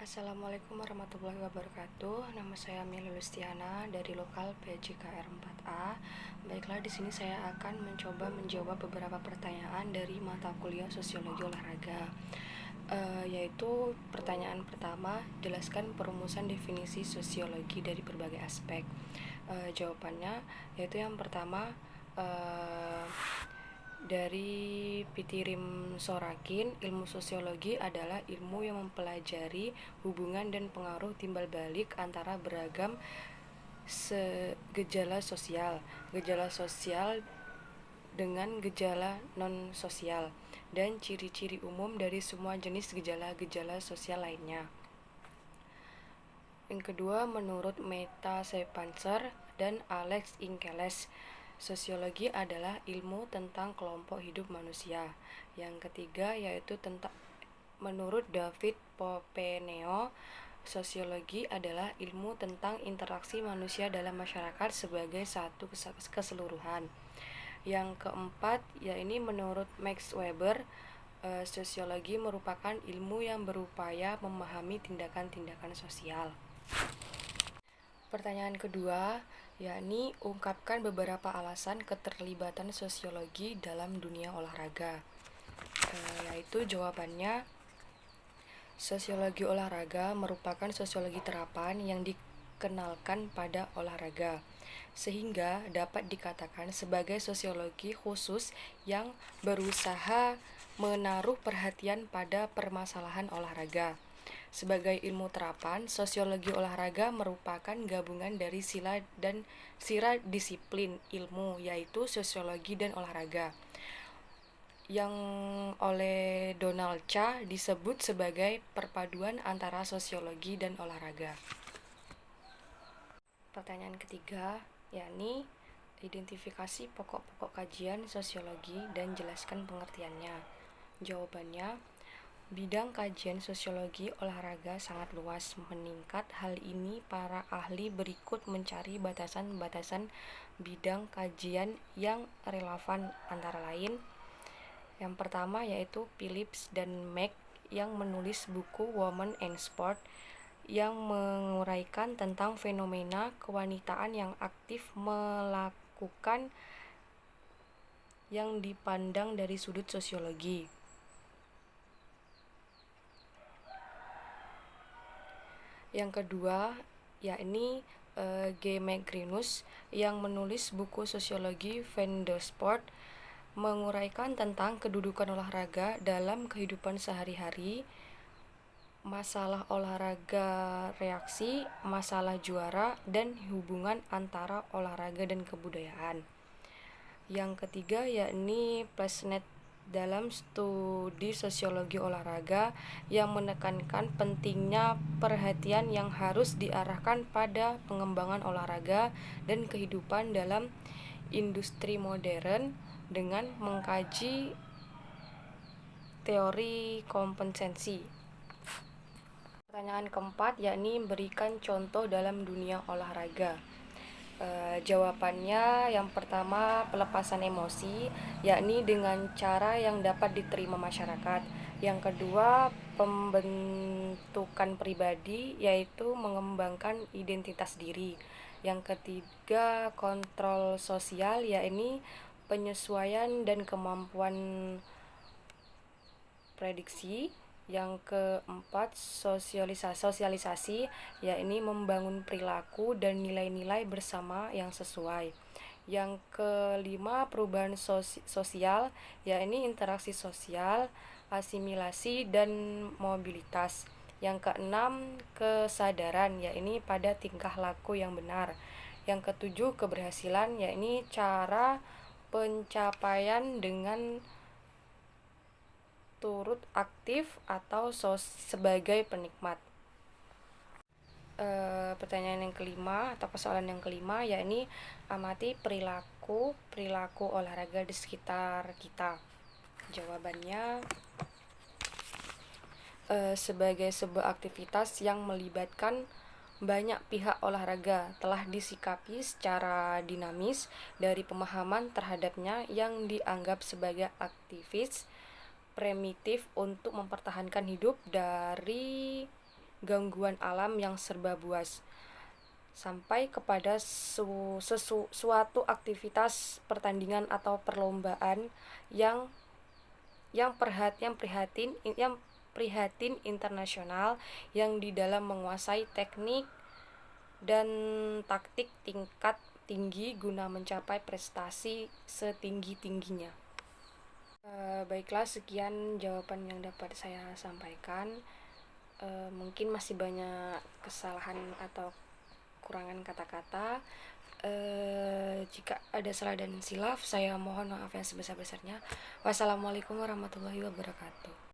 Assalamualaikum warahmatullahi wabarakatuh. Nama saya Meli Lustiana dari lokal PJKR 4A. Baiklah, di sini saya akan mencoba menjawab beberapa pertanyaan dari mata kuliah Sosiologi Olahraga. Yaitu pertanyaan pertama, jelaskan perumusan definisi sosiologi dari berbagai aspek. Jawabannya yaitu yang pertama, dari Pitirim Sorakin, ilmu sosiologi adalah ilmu yang mempelajari hubungan dan pengaruh timbal balik antara beragam gejala sosial dengan gejala non-sosial, dan ciri-ciri umum dari semua jenis gejala-gejala sosial lainnya. Yang kedua, menurut Meta Sepanser dan Alex Inkeles, sosiologi adalah ilmu tentang kelompok hidup manusia. Yang ketiga yaitu menurut David Poppeneo, sosiologi adalah ilmu tentang interaksi manusia dalam masyarakat sebagai satu keseluruhan. Yang keempat, yakni menurut Max Weber, sosiologi merupakan ilmu yang berupaya memahami tindakan-tindakan sosial. Pertanyaan kedua, yakni ungkapkan beberapa alasan keterlibatan sosiologi dalam dunia olahraga. Yaitu jawabannya, sosiologi olahraga merupakan sosiologi terapan yang dikenalkan pada olahraga, sehingga dapat dikatakan sebagai sosiologi khusus yang berusaha menaruh perhatian pada permasalahan olahraga. Sebagai ilmu terapan, sosiologi olahraga merupakan gabungan dari sila disiplin ilmu, yaitu sosiologi dan olahraga, yang oleh Donald Cha disebut sebagai perpaduan antara sosiologi dan olahraga. Pertanyaan ketiga, yakni identifikasi pokok-pokok kajian sosiologi dan jelaskan pengertiannya. Jawabannya, bidang kajian sosiologi olahraga sangat luas meningkat. Hal ini para ahli berikut mencari batasan-batasan bidang kajian yang relevan, antara lain. Yang pertama yaitu Phillips dan Mack yang menulis buku Women and Sport yang menguraikan tentang fenomena kewanitaan yang aktif melakukan yang dipandang dari sudut sosiologi. Yang kedua, yakni G. McGrinus yang menulis buku Sosiologi van de Sport menguraikan tentang kedudukan olahraga dalam kehidupan sehari-hari, masalah olahraga reaksi, masalah juara, dan hubungan antara olahraga dan kebudayaan. Yang ketiga, yakni Plesnet dalam studi sosiologi olahraga yang menekankan pentingnya perhatian yang harus diarahkan pada pengembangan olahraga dan kehidupan dalam industri modern dengan mengkaji teori kompetensi. Pertanyaan keempat, yakni berikan contoh dalam dunia olahraga. Jawabannya yang pertama, pelepasan emosi, yakni dengan cara yang dapat diterima masyarakat. Yang kedua, pembentukan pribadi, yaitu mengembangkan identitas diri. Yang ketiga, kontrol sosial, yakni penyesuaian dan kemampuan prediksi. Yang keempat, sosialisasi, yakni membangun perilaku dan nilai-nilai bersama yang sesuai. Yang kelima, perubahan sosial, yakni interaksi sosial, asimilasi, dan mobilitas. Yang keenam, kesadaran, yakni pada tingkah laku yang benar. Yang ketujuh, keberhasilan, yakni cara pencapaian dengan turut aktif atau sebagai penikmat. Pertanyaan yang kelima atau persoalan yang kelima, yakni amati perilaku olahraga di sekitar kita. Jawabannya, sebagai sebuah aktivitas yang melibatkan banyak pihak olahraga telah disikapi secara dinamis dari pemahaman terhadapnya yang dianggap sebagai aktivis primitif untuk mempertahankan hidup dari gangguan alam yang serba buas, sampai kepada suatu aktivitas pertandingan atau perlombaan yang prihatin internasional, yang di dalam menguasai teknik dan taktik tingkat tinggi guna mencapai prestasi setinggi-tingginya. Baiklah, sekian jawaban yang dapat saya sampaikan. Mungkin masih banyak kesalahan atau kurangan kata-kata. Jika ada salah dan silaf, saya mohon maaf yang sebesar-besarnya. Wassalamualaikum warahmatullahi wabarakatuh.